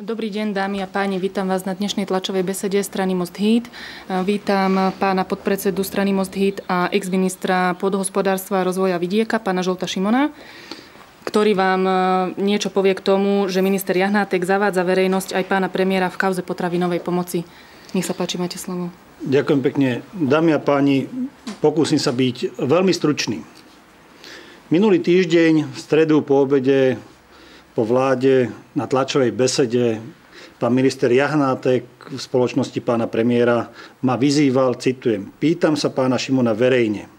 Dobrý deň, dámy a páni. Vítam vás na dnešnej tlačovej besede strany Most Híd. Vítam pána podpredsedu strany Most Híd a ex-ministra pôdohospodárstva a rozvoja vidieka, pána Žolta Šimona, ktorý vám niečo povie k tomu, že minister Jahnátek zavádza verejnosť aj pána premiéra v kauze potravinovej pomoci. Nech sa páči, máte slovo. Ďakujem pekne. Dámy a páni, pokúsim sa byť veľmi stručný. Minulý týždeň v stredu po obede po vláde na tlačovej besede pán minister Jahnátek v spoločnosti pána premiéra ma vyzýval, citujem, pýtam sa pána Šimona verejne,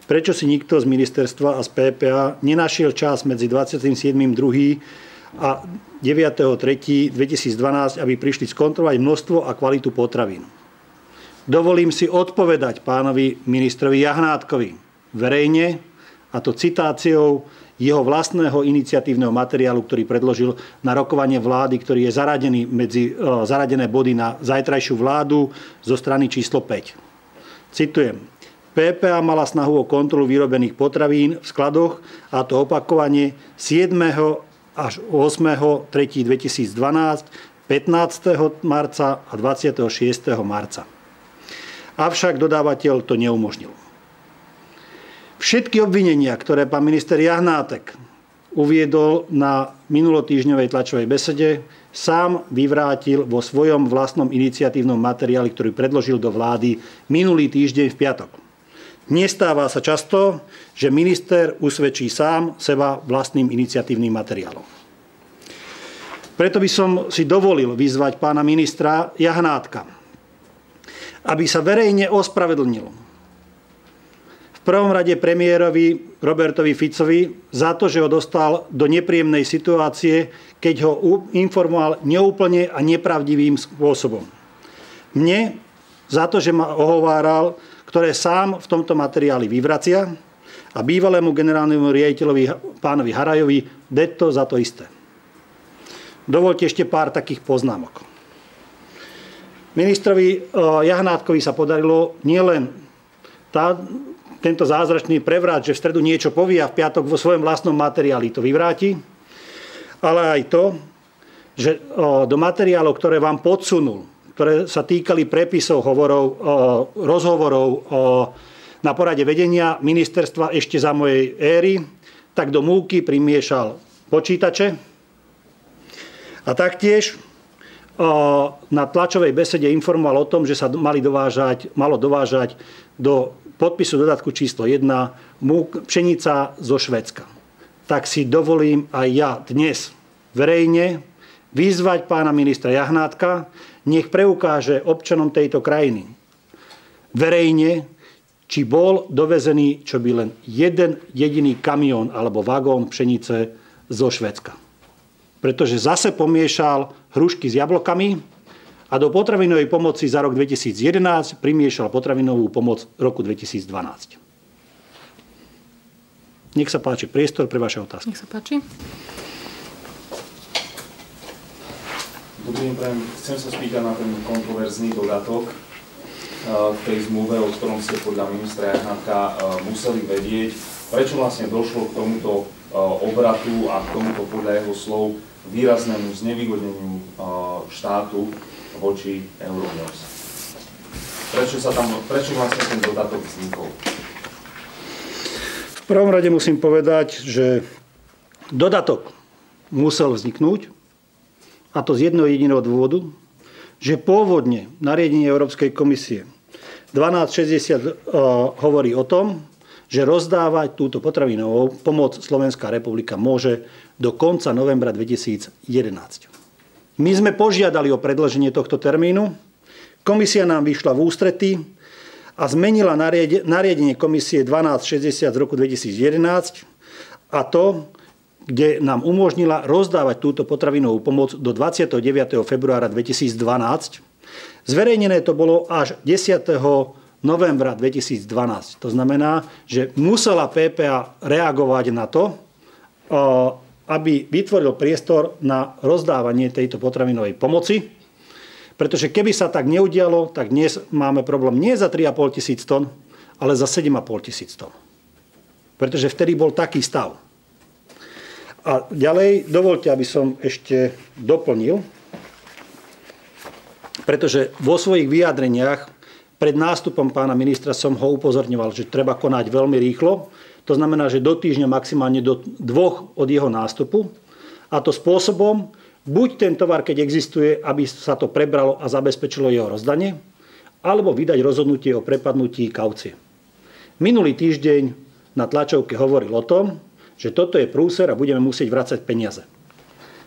prečo si nikto z ministerstva a z PPA nenašiel čas medzi 27.2. a 9.3.2012, aby prišli skontrolovať množstvo a kvalitu potravín. Dovolím si odpovedať pánovi ministrovi Jahnátkovi verejne, a to citáciou jeho vlastného iniciatívneho materiálu, ktorý predložil na rokovanie vlády, ktorý je zaradený medzi zaradené body na zajtrajšiu vládu zo strany číslo 5. Citujem. PPA mala snahu o kontrolu vyrobených potravín v skladoch, a to opakovane 7. až 8.3.2012, 15. marca a 26. marca. Avšak dodávateľ to neumožnil. Všetky obvinenia, ktoré pán minister Jahnátek uviedol na minulotýždňovej tlačovej besede, sám vyvrátil vo svojom vlastnom iniciatívnom materiáli, ktorý predložil do vlády minulý týždeň v piatok. Nestáva sa často, že minister usvedčí sám seba vlastným iniciatívnym materiálom. Preto by som si dovolil vyzvať pána ministra Jahnátka, aby sa verejne ospravedlnil v prvom rade premiérovi Robertovi Ficovi za to, že ho dostal do nepríjemnej situácie, keď ho informoval neúplne a nepravdivým spôsobom. Mne za to, že ma ohováral, ktoré sám v tomto materiáli vyvracia, a bývalému generálnemu riaditeľovi pánovi Harajovi detto za to isté. Dovoľte ešte pár takých poznámok. Ministrovi Jahnátkovi sa podarilo nielen tento zázračný prevrat, že v stredu niečo povie a v piatok vo svojom vlastnom materiáli to vyvráti, ale aj to, že do materiálov, ktoré vám podsunul, ktoré sa týkali prepisov, rozhovorov na porade vedenia ministerstva ešte za mojej éry, tak do múky primiešal počítače a taktiež na tlačovej besede informoval o tom, že sa malo dovážať do podpisu dodatku číslo 1 pšenica zo Švédska. Tak si dovolím aj ja dnes verejne vyzvať pána ministra Jahnátka, nech preukáže občanom tejto krajiny verejne, či bol dovezený čo by len jeden jediný kamión alebo vagón pšenice zo Švédska. Pretože zase pomiešal hrušky s jablkami a do potravinovej pomoci za rok 2011 primiešal potravinovú pomoc roku 2012. Nech sa páči, priestor pre vaše otázky. Nech sa páči. Dobrý deň, chcem sa spýtať na ten kontroverzný dodatok v tej zmluve, o ktorom ste podľa ministra Jahnátka museli vedieť. Prečo vlastne došlo k tomuto obratu a k tomuto podľa jeho slov výraznému znevýhodneniu štátu voči Euronews? Prečo vlastne ten dodatok vznikol? V prvom rade musím povedať, že dodatok musel vzniknúť, a to z jedného jediného dôvodu, že pôvodne nariadenie Európskej komisie 1260 hovorí o tom, že rozdávať túto potravinovú pomoc Slovenská republika môže do konca novembra 2011. My sme požiadali o predĺženie tohto termínu. Komisia nám vyšla v ústrety a zmenila nariadenie komisie 1260 z roku 2011 a to, kde nám umožnila rozdávať túto potravinovú pomoc do 29. februára 2012. Zverejnené to bolo až 10. novembra 2012. To znamená, že musela PPA reagovať na to, aby vytvoril priestor na rozdávanie tejto potravinovej pomoci. Pretože keby sa tak neudialo, tak dnes máme problém nie za 3,5 tisíc tón, ale za 7,5 tisíc tón. Pretože vtedy bol taký stav. A ďalej, dovoľte, aby som ešte doplnil, pretože vo svojich vyjadreniach pred nástupom pána ministra som ho upozorňoval, že treba konať veľmi rýchlo. To znamená, že do týždňa, maximálne do 2 od jeho nástupu. A to spôsobom, buď ten tovar, keď existuje, aby sa to prebralo a zabezpečilo jeho rozdanie, alebo vydať rozhodnutie o prepadnutí kaucie. Minulý týždeň na tlačovke hovoril o tom, že toto je prúser a budeme musieť vracať peniaze.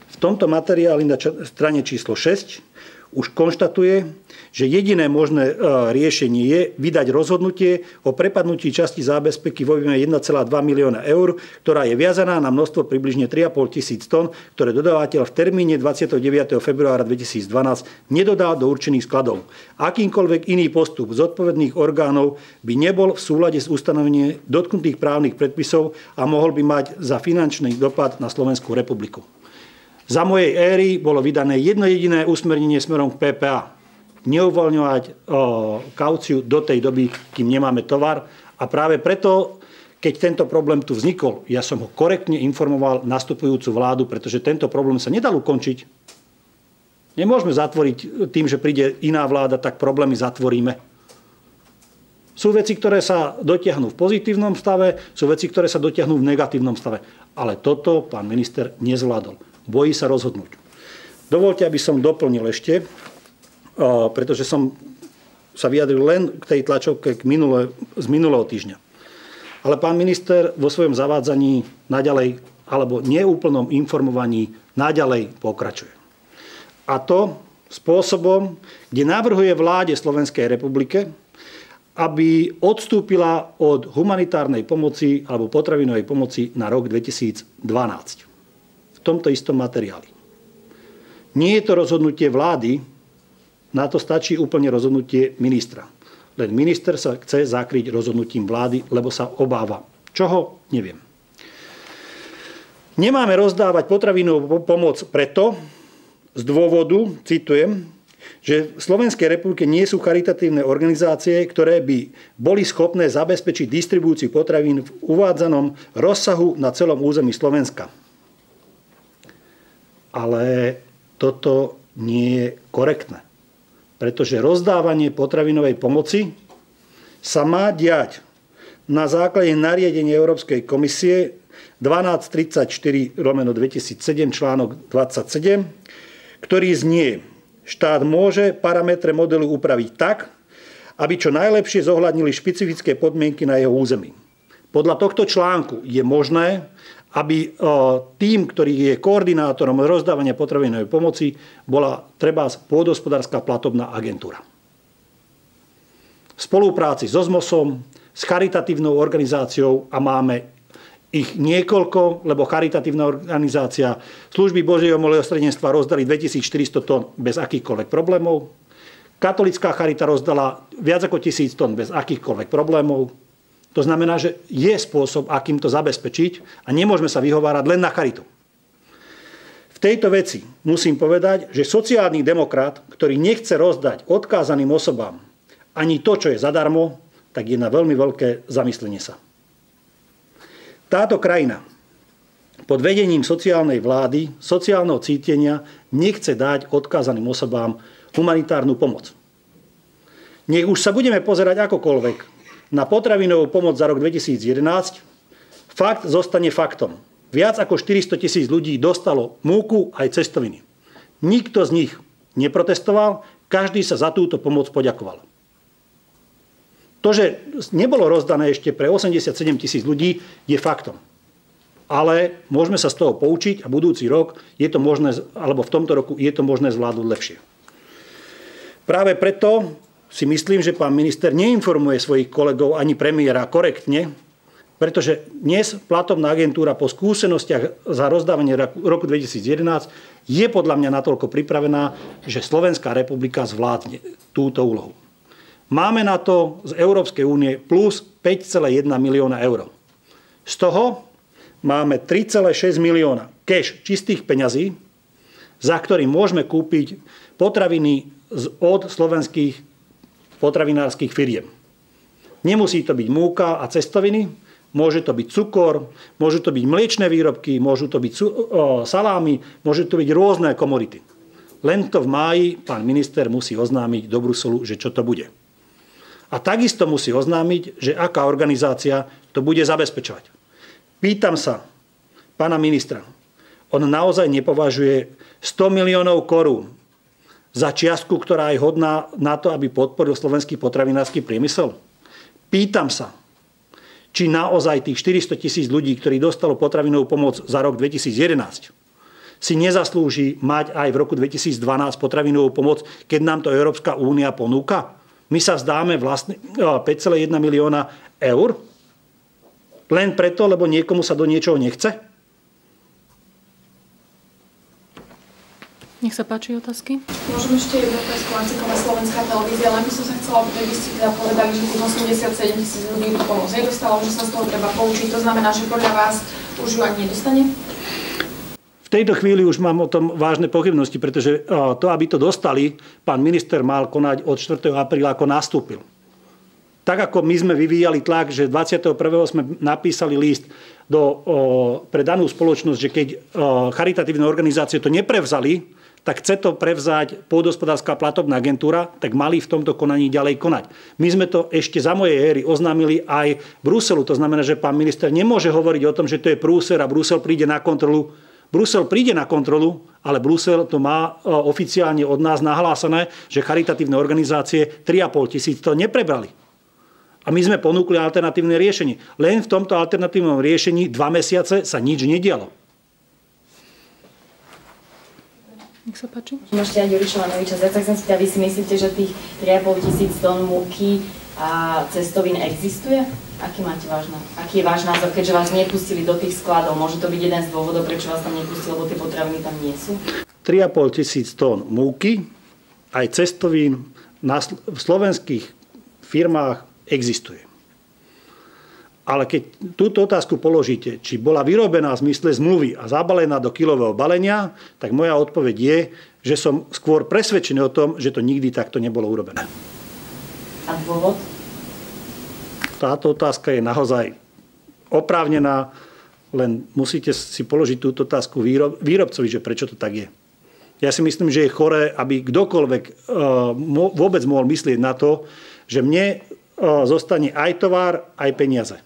V tomto materiáli na strane číslo 6 už konštatuje, že jediné možné riešenie je vydať rozhodnutie o prepadnutí časti zábezpeky vo výške 1,2 milióna eur, ktorá je viazaná na množstvo približne 3,5 tisíc tón, ktoré dodávateľ v termíne 29. februára 2012 nedodal do určených skladov. Akýmkoľvek iný postup zodpovedných orgánov by nebol v súlade s ustanovením dotknutých právnych predpisov a mohol by mať za finančný dopad na Slovenskú republiku. Za mojej éry bolo vydané jedno jediné usmernenie smerom k PPA. Neuvoľňovať kauciu do tej doby, kým nemáme tovar. A práve preto, keď tento problém tu vznikol, ja som ho korektne informoval nastupujúcu vládu, pretože tento problém sa nedal ukončiť. Nemôžeme zatvoriť tým, že príde iná vláda, tak problémy zatvoríme. Sú veci, ktoré sa dotiahnú v pozitívnom stave, sú veci, ktoré sa dotiahnú v negatívnom stave. Ale toto pán minister nezvládol. Bojí sa rozhodnúť. Dovoľte, aby som doplnil ešte, pretože som sa vyjadril len k tej tlačovke z minulého týždňa. Ale pán minister vo svojom zavádzaní naďalej, alebo neúplnom informovaní naďalej pokračuje. A to spôsobom, kde navrhuje vláde Slovenskej republike, aby odstúpila od humanitárnej pomoci alebo potravinovej pomoci na rok 2012. V tomto istom materiáli. Nie je to rozhodnutie vlády, na to stačí úplne rozhodnutie ministra. Len minister sa chce zakryť rozhodnutím vlády, lebo sa obáva. Čoho? Neviem. Nemáme rozdávať potravinovú pomoc preto, z dôvodu, citujem, že v Slovenskej republike nie sú charitatívne organizácie, ktoré by boli schopné zabezpečiť distribúciu potravín v uvádzanom rozsahu na celom území Slovenska. Ale toto nie je korektné. Pretože rozdávanie potravinovej pomoci sa má diať na základe nariadenia Európskej komisie 1234/2007 článok 27, ktorý znie: štát môže parametre modelu upraviť tak, aby čo najlepšie zohľadnili špecifické podmienky na jeho území. Podľa tohto článku je možné, aby tým, ktorý je koordinátorom rozdávania potravinovej pomoci, bola trebárs pôdohospodárska platobná agentúra. V spolupráci so ZMOSom, s charitatívnou organizáciou, a máme ich niekoľko, lebo charitatívna organizácia Služby Božieho milosrdenstva rozdali 2400 tón bez akýchkoľvek problémov. Katolická charita rozdala viac ako 1000 tón bez akýchkoľvek problémov. To znamená, že je spôsob, akým to zabezpečiť, a nemôžeme sa vyhovárať len na charitu. V tejto veci musím povedať, že sociálny demokrat, ktorý nechce rozdať odkázaným osobám ani to, čo je zadarmo, tak je na veľmi veľké zamyslenie sa. Táto krajina pod vedením sociálnej vlády, sociálneho cítenia nechce dať odkázaným osobám humanitárnu pomoc. Nech už sa budeme pozerať akokoľvek na potravinovú pomoc za rok 2011, fakt zostane faktom. Viac ako 400 000 ľudí dostalo múku aj cestoviny. Nikto z nich neprotestoval, každý sa za túto pomoc poďakoval. To, že nebolo rozdané ešte pre 87 000 ľudí, je faktom. Ale môžeme sa z toho poučiť a budúci rok je to možné, alebo v tomto roku je to možné zvládnuť lepšie. Práve preto si myslím, že pán minister neinformuje svojich kolegov ani premiéra korektne, pretože dnes platobná agentúra po skúsenostiach za rozdávanie roku 2011 je podľa mňa natoľko pripravená, že Slovenská republika zvládne túto úlohu. Máme na to z Európskej únie plus 5,1 milióna eur. Z toho máme 3,6 milióna cash čistých peňazí, za ktorý môžeme kúpiť potraviny od slovenských potravinárskych firiem. Nemusí to byť múka a cestoviny, môže to byť cukor, môžu to byť mliečne výrobky, môžu to byť salámy, môžu to byť rôzne komodity. Len to v máji pán minister musí oznámiť do Bruselu, že čo to bude. A takisto musí oznámiť, že aká organizácia to bude zabezpečovať. Pýtam sa pána ministra, on naozaj nepovažuje 100 miliónov korún za čiastku, ktorá je hodná na to, aby podporil slovenský potravinársky priemysel? Pýtam sa, či naozaj tých 400 000 ľudí, ktorí dostalo potravinovú pomoc za rok 2011, si nezaslúži mať aj v roku 2012 potravinovú pomoc, keď nám to Európska únia ponúka? My sa vzdáme vlastne 5,1 milióna eur? Len preto, lebo niekomu sa do niečoho nechce? Nech sa páči otázky. Môžem ešte jednu otázku, Lanciková slovenská televízia, len by som sa chcela opýtať, vy ste teda povedali, že tých 87 000 ľudí tú pomoc nedostalo, že sa z toho treba poučiť. To znamená, že podľa vás už ju ani nedostane? V tejto chvíli už mám o tom vážne pochybnosti, pretože to, aby to dostali, pán minister mal konať od 4. apríla, ako nastúpil. Tak ako my sme vyvíjali tlak, že 21. sme napísali list pre danú spoločnosť, že keď charitatívne organizácie to neprevzali, tak chce to prevzať Pôdohospodárska platobná agentúra, tak mali v tomto konaní ďalej konať. My sme to ešte za mojej éry oznámili aj Bruselu. To znamená, že pán minister nemôže hovoriť o tom, že to je prúser a Brusel príde na kontrolu. Brusel príde na kontrolu, ale Brusel to má oficiálne od nás nahlásené, že charitatívne organizácie 3,5 000 to neprebrali. A my sme ponúkli alternatívne riešenie. Len v tomto alternatívnom riešení 2 mesiace sa nič nedialo. Nech sa páči. Môžete aj Juriša Manoviča. Ja sa chcem spýtať, vy si myslíte, že tých 3,5 000 tón múky a cestovín existuje? Aký je váš názor, keďže vás nepustili do tých skladov? Môže to byť jeden z dôvodov, prečo vás tam nepustili, lebo tie potraviny tam nie sú? 3,5 000 tón múky, aj cestovín v slovenských firmách existuje. Ale keď túto otázku položíte, či bola vyrobená v zmysle zmluvy a zabalená do kilového balenia, tak moja odpoveď je, že som skôr presvedčený o tom, že to nikdy takto nebolo urobené. A dôvod? Táto otázka je naozaj oprávnená, len musíte si položiť túto otázku výrobcovi, že prečo to tak je. Ja si myslím, že je choré, aby kdokoľvek vôbec mohol myslieť na to, že mne zostane aj tovar, aj peniaze.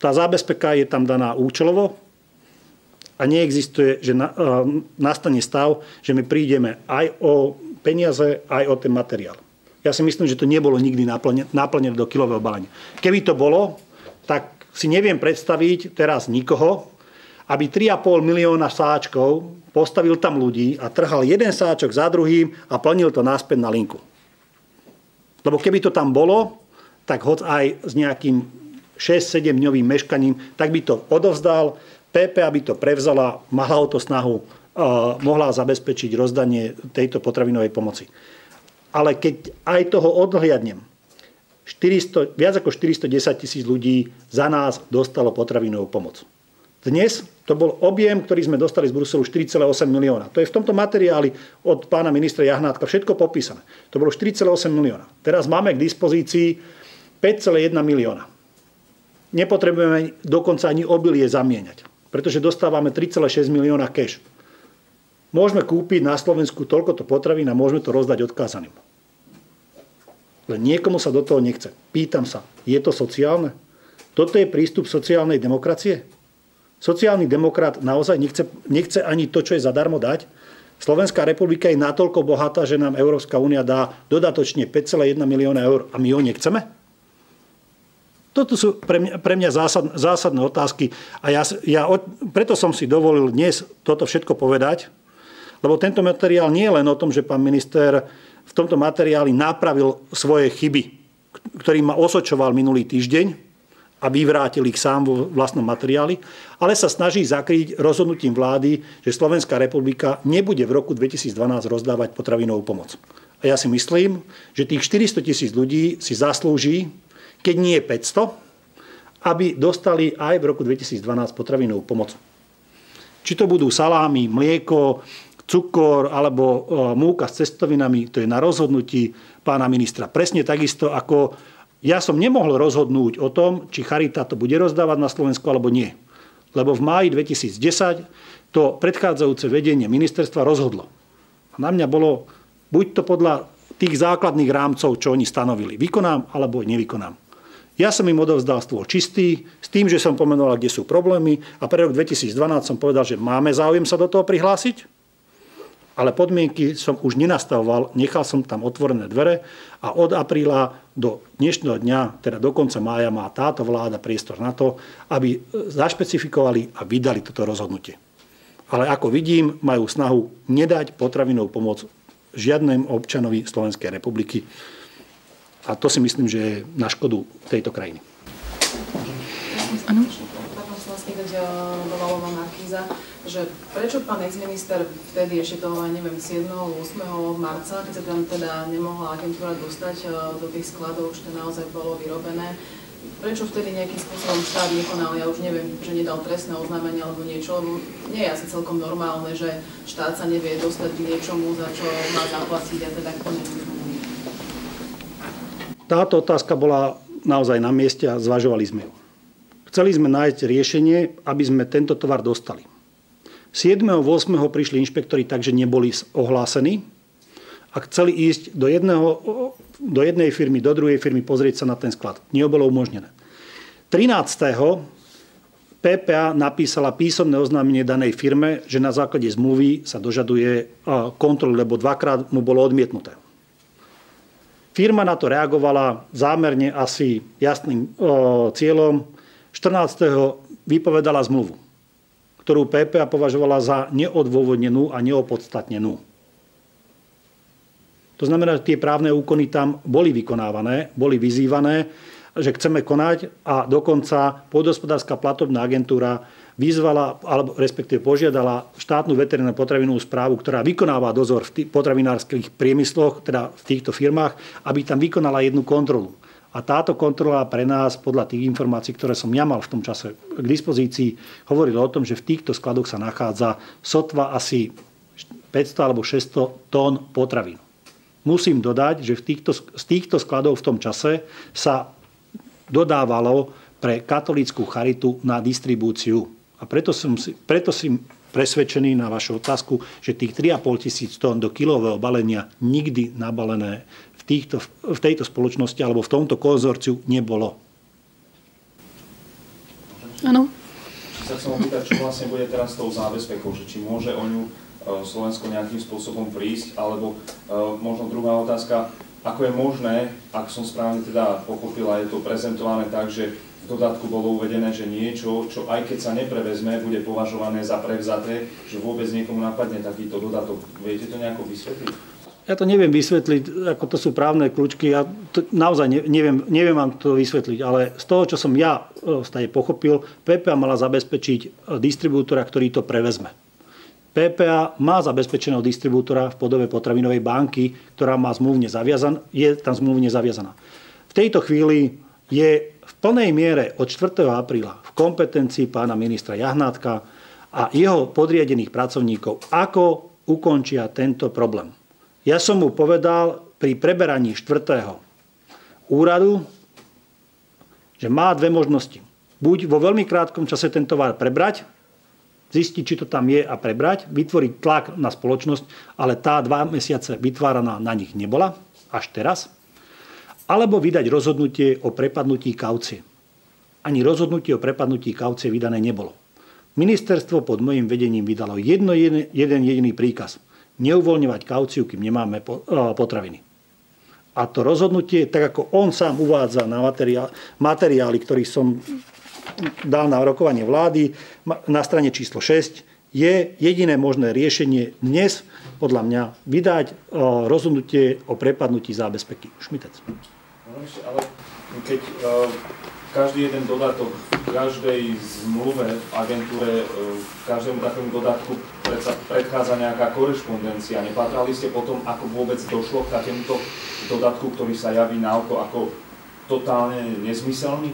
Tá zábezpeka je tam daná účelovo a neexistuje, že nastane stav, že my prídeme aj o peniaze, aj o ten materiál. Ja si myslím, že to nebolo nikdy naplnené do kilového balenia. Keby to bolo, tak si neviem predstaviť teraz nikoho, aby 3,5 milióna sáčkov postavil tam ľudí a trhal jeden sáčok za druhým a plnil to naspäť na linku. Lebo keby to tam bolo, tak hoď aj s nejakým 6-7 dňovým meškaním, tak by to odovzdal, PP, aby to prevzala, mala o to snahu, mohla zabezpečiť rozdanie tejto potravinovej pomoci. Ale keď aj toho odhliadnem, viac ako 410 000 ľudí za nás dostalo potravinovú pomoc. Dnes to bol objem, ktorý sme dostali z Bruselu 4,8 milióna. To je v tomto materiáli od pána ministra Jahnátka všetko popísané. To bolo 4,8 milióna. Teraz máme k dispozícii 5,1 milióna. Nepotrebujeme dokonca ani obilie zamieňať, pretože dostávame 3,6 milióna cash. Môžeme kúpiť na Slovensku toľkoto potravín a môžeme to rozdať odkázaným. Len niekomu sa do toho nechce. Pýtam sa, je to sociálne? Toto je prístup sociálnej demokracie? Sociálny demokrat naozaj nechce ani to, čo je zadarmo dať? Slovenská republika je natoľko bohatá, že nám Európska únia dá dodatočne 5,1 milióna eur a my ho nechceme? Toto sú pre mňa zásadné otázky a preto som si dovolil dnes toto všetko povedať, lebo tento materiál nie je len o tom, že pán minister v tomto materiáli napravil svoje chyby, ktorý ma osočoval minulý týždeň a vyvrátil ich sám vo vlastnom materiáli, ale sa snaží zakryť rozhodnutím vlády, že Slovenská republika nebude v roku 2012 rozdávať potravinovú pomoc. A ja si myslím, že tých 400 000 ľudí si zaslúži, keď nie 500, aby dostali aj v roku 2012 potravinovú pomoc. Či to budú salámy, mlieko, cukor alebo múka s cestovinami, to je na rozhodnutí pána ministra. Presne takisto, ako ja som nemohol rozhodnúť o tom, či Charita to bude rozdávať na Slovensku alebo nie. Lebo v máji 2010 to predchádzajúce vedenie ministerstva rozhodlo. Na mňa bolo, buď to podľa tých základných rámcov, čo oni stanovili, vykonám alebo nevykonám. Ja som im odovzdal stôl čistý, s tým, že som pomenoval, kde sú problémy a pre rok 2012 som povedal, že máme záujem sa do toho prihlásiť, ale podmienky som už nenastavoval, nechal som tam otvorené dvere a od apríla do dnešného dňa, teda do konca mája, má táto vláda priestor na to, aby zašpecifikovali a vydali toto rozhodnutie. Ale ako vidím, majú snahu nedať potravinovú pomoc žiadnemu občanovi Slovenskej republiky. A to si myslím, že je na škodu tejto krajiny. Áno. Potom sa vlastne, keď dovalová Markíza, že prečo pán ex-minister vtedy ešte toho, neviem, 7. 8. marca, keď sa tam teda nemohla agentúra dostať do tých skladov, už to naozaj bolo vyrobené, prečo vtedy nejakým spôsobom štát nekonal? Ja už neviem, že nedal trestné oznámenie alebo niečo, lebo nie je asi celkom normálne, že štát sa nevie dostať k niečomu, za čo má zaplatiť a teda konec. Táto otázka bola naozaj na mieste a zvažovali sme ju. Chceli sme nájsť riešenie, aby sme tento tovar dostali. 7. 8. prišli inšpektori, takže neboli ohlásení a chceli ísť do jednej firmy, do druhej firmy pozrieť sa na ten sklad. Nie bolo umožnené. 13. PPA napísala písomné oznámenie danej firme, že na základe zmluvy sa dožaduje kontroly, lebo dvakrát mu bolo odmietnuté. Firma na to reagovala zámerne asi jasným cieľom. 14. vypovedala zmluvu, ktorú PPA považovala za neodôvodnenú a neopodstatnenú. To znamená, že tie právne úkony tam boli vykonávané, boli vyzývané, že chceme konať a dokonca Pôdohospodárska platobná agentúra vyzvala, alebo respektíve požiadala štátnu veterinárnu potravinovú správu, ktorá vykonáva dozor v potravinárskych priemysloch, teda v týchto firmách, aby tam vykonala jednu kontrolu. A táto kontrola pre nás, podľa tých informácií, ktoré som ja mal v tom čase k dispozícii, hovorila o tom, že v týchto skladoch sa nachádza sotva asi 500 alebo 600 tón potravín. Musím dodať, že z týchto skladov v tom čase sa dodávalo pre katolícku charitu na distribúciu. A preto som presvedčený na vašu otázku, že tých 3,5 tisíc tón do kilového balenia nikdy nabalené v tejto spoločnosti alebo v tomto konzorciu nebolo. Áno. Či sa chcem opýtať, čo vlastne bude teraz s tou zábezpekou, že či môže o ňu Slovensko nejakým spôsobom prísť, alebo možno druhá otázka, ako je možné, ak som správne teda pochopila, je to prezentované tak, že v dodatku bolo uvedené, že niečo, čo aj keď sa neprevezme, bude považované za prevzaté, že vôbec niekomu napadne takýto dodatok. Viete to nejako vysvetliť? Ja to neviem vysvetliť, ako to sú právne kľúčky. Ja to naozaj neviem vám to vysvetliť, ale z toho, čo som ja pochopil, PPA mala zabezpečiť distribútora, ktorý to prevezme. PPA má zabezpečeného distribútora v podobe potravinovej banky, ktorá je tam zmluvne zaviazaná. V tejto chvíli je v plnej miere od 4. apríla v kompetencii pána ministra Jahnátka a jeho podriadených pracovníkov, ako ukončia tento problém. Ja som mu povedal pri preberaní 4. úradu, že má dve možnosti. Buď vo veľmi krátkom čase ten tovar prebrať, zistiť, či to tam je a prebrať, vytvoriť tlak na spoločnosť, ale tá 2 mesiace vytváraná na nich nebola, až teraz, alebo vydať rozhodnutie o prepadnutí kaucie. Ani rozhodnutie o prepadnutí kaucie vydané nebolo. Ministerstvo pod mojím vedením vydalo jeden jediný príkaz. Neuvoľňovať kauciu, kým nemáme potraviny. A to rozhodnutie, tak ako on sám uvádza na materiály, ktorý som dal na rokovanie vlády na strane číslo 6, je jediné možné riešenie dnes, podľa mňa, vydať rozhodnutie o prepadnutí zábezpeky. Šmitec. Ale keď každý jeden dodatok v každej zmluve v agentúre, každému takému dodatku predchádza nejaká korešpondencia. Nepatrali ste potom, ako vôbec došlo k takémuto dodatku, ktorý sa javí na oko ako totálne nezmyselný?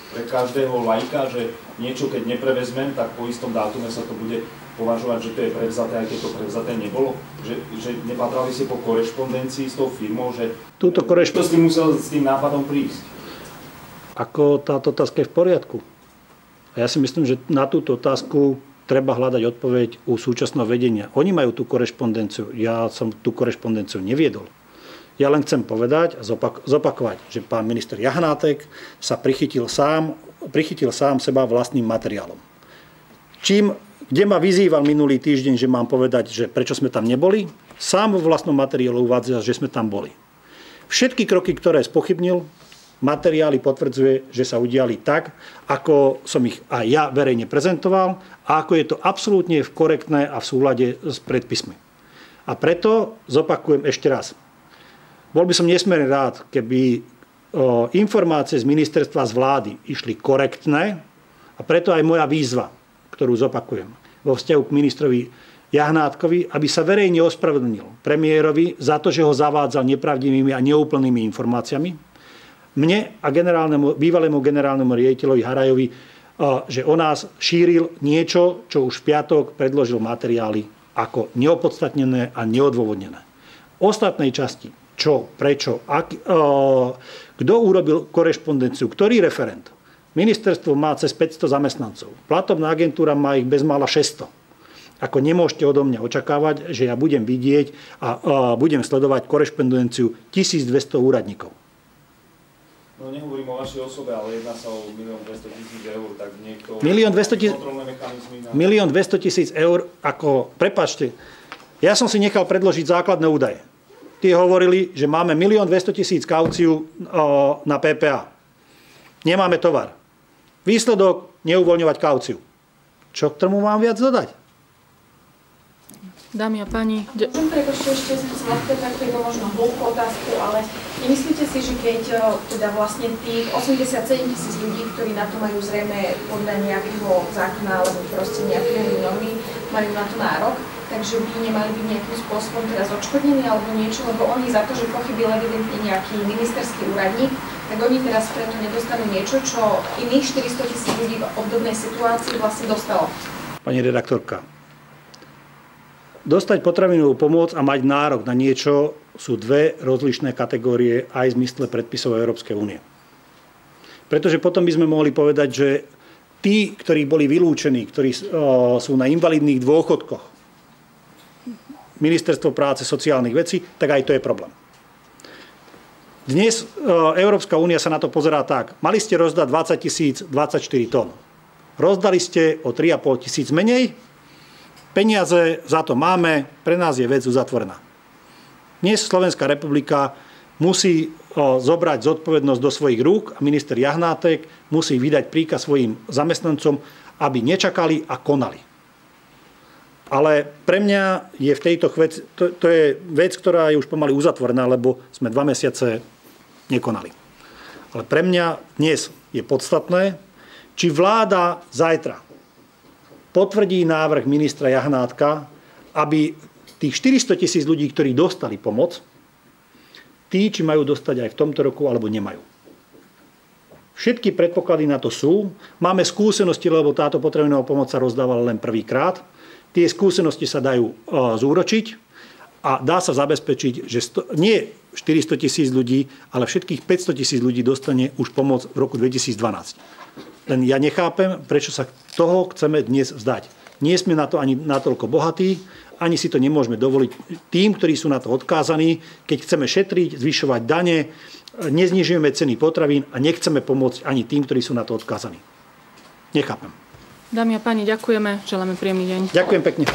Pre každého laika, že niečo keď neprevezmem, tak po istom dátume sa to bude považovať, že to je prevzaté, aj keď to prevzaté nebolo? Že nepatrali ste po korešpondencii s tou firmou, že to s tým musel s tým nápadom prísť? Ako táto otázka je v poriadku. A ja si myslím, že na túto otázku treba hľadať odpoveď u súčasného vedenia. Oni majú tú korešpondenciu. Ja som tú korešpondenciu neviedol. Ja len chcem povedať a zopakovať, že pán minister Jahnátek sa prichytil sám seba vlastným materiálom. Kde ma vyzýval minulý týždeň, že mám povedať, že prečo sme tam neboli, sám vo vlastnom materiálu uvádza, že sme tam boli. Všetky kroky, ktoré spochybnil, materiály potvrdzuje, že sa udiali tak, ako som ich aj ja verejne prezentoval a ako je to absolútne korektné a v súlade s predpismi. A preto zopakujem ešte raz. Bol by som nesmierne rád, keby informácie z ministerstva, z vlády išli korektné a preto aj moja výzva, ktorú zopakujem vo vzťahu k ministrovi Jahnátkovi, aby sa verejne ospravedlnil premiérovi za to, že ho zavádzal nepravdivými a neúplnými informáciami, mne a bývalému generálnemu riaditeľovi Harajovi, že o nás šíril niečo, čo už v piatok predložil materiály ako neopodstatnené a neodôvodnené. Ostatnej časti, čo, prečo, kto urobil korešpondenciu, ktorý referent. Ministerstvo má cez 500 zamestnancov. Platobná agentúra má ich bezmála 600. Ako nemôžete odo mňa očakávať, že ja budem vidieť a budem sledovať korešpondenciu 1200 úradníkov. No nehovorím o vašej osobe, ale jedná sa o 1 200 000 eur, tak niekto... 1 200 000 eur, ako, prepáčte, ja som si nechal predložiť základné údaje. Tí hovorili, že máme 1 200 000 kauciu na PPA. Nemáme tovar. Výsledok, neuvoľňovať kauciu. Čo k tomu mám viac dodať? Dámy a páni... Môžem prepočte ešte chcela takú jednu možno hlúbku otázku, ale nemyslíte si, že keď teda vlastne tých 87 000 ľudí, ktorí na to majú zrejme podľa nejakého zákona alebo proste nejaké normy, majú na to nárok, takže by nemali byť nejakým spôsobom teraz odškodnení alebo niečo, lebo oni za to, že pochybil evidentne nejaký ministerský úradník, tak oni teraz preto nedostanú niečo, čo iných 400 000 ľudí v obdobnej situácii vlastne dostalo. Pani redaktorka, dostať potravinovú pomoc a mať nárok na niečo sú dve rozlišné kategórie aj v zmysle predpisov Európskej únie. Pretože potom by sme mohli povedať, že tí, ktorí boli vylúčení, ktorí sú na invalidných dôchodkoch, Ministerstvo práce, sociálnych vecí, tak aj to je problém. Dnes Európska únia sa na to pozerá tak. Mali ste rozdať 20 024 tón. Rozdali ste o 3 500 menej. Peniaze za to máme, pre nás je vec uzatvorená. Dnes Slovenská republika musí zobrať zodpovednosť do svojich rúk a minister Jahnátek musí vydať príkaz svojim zamestnancom, aby nečakali a konali. Ale pre mňa je v tejto veci, to je vec, ktorá je už pomaly uzatvorená, lebo sme 2 mesiace nekonali. Ale pre mňa dnes je podstatné, či vláda zajtra potvrdí návrh ministra Jahnátka, aby tých 400 000 ľudí, ktorí dostali pomoc, tí, či majú dostať aj v tomto roku, alebo nemajú. Všetky predpoklady na to sú. Máme skúsenosti, lebo táto potravinová pomoc sa rozdávala len prvýkrát. Tie skúsenosti sa dajú zúročiť a dá sa zabezpečiť, že nie 400 000 ľudí, ale všetkých 500 000 ľudí dostane už pomoc v roku 2012. Len ja nechápem, prečo sa toho chceme dnes vzdať. Nie sme na to ani natoľko bohatí, ani si to nemôžeme dovoliť tým, ktorí sú na to odkázaní, keď chceme šetriť, zvyšovať dane, neznižujeme ceny potravín a nechceme pomôcť ani tým, ktorí sú na to odkázaní. Nechápem. Dámy a páni, ďakujeme. Želáme príjemný deň. Ďakujem pekne.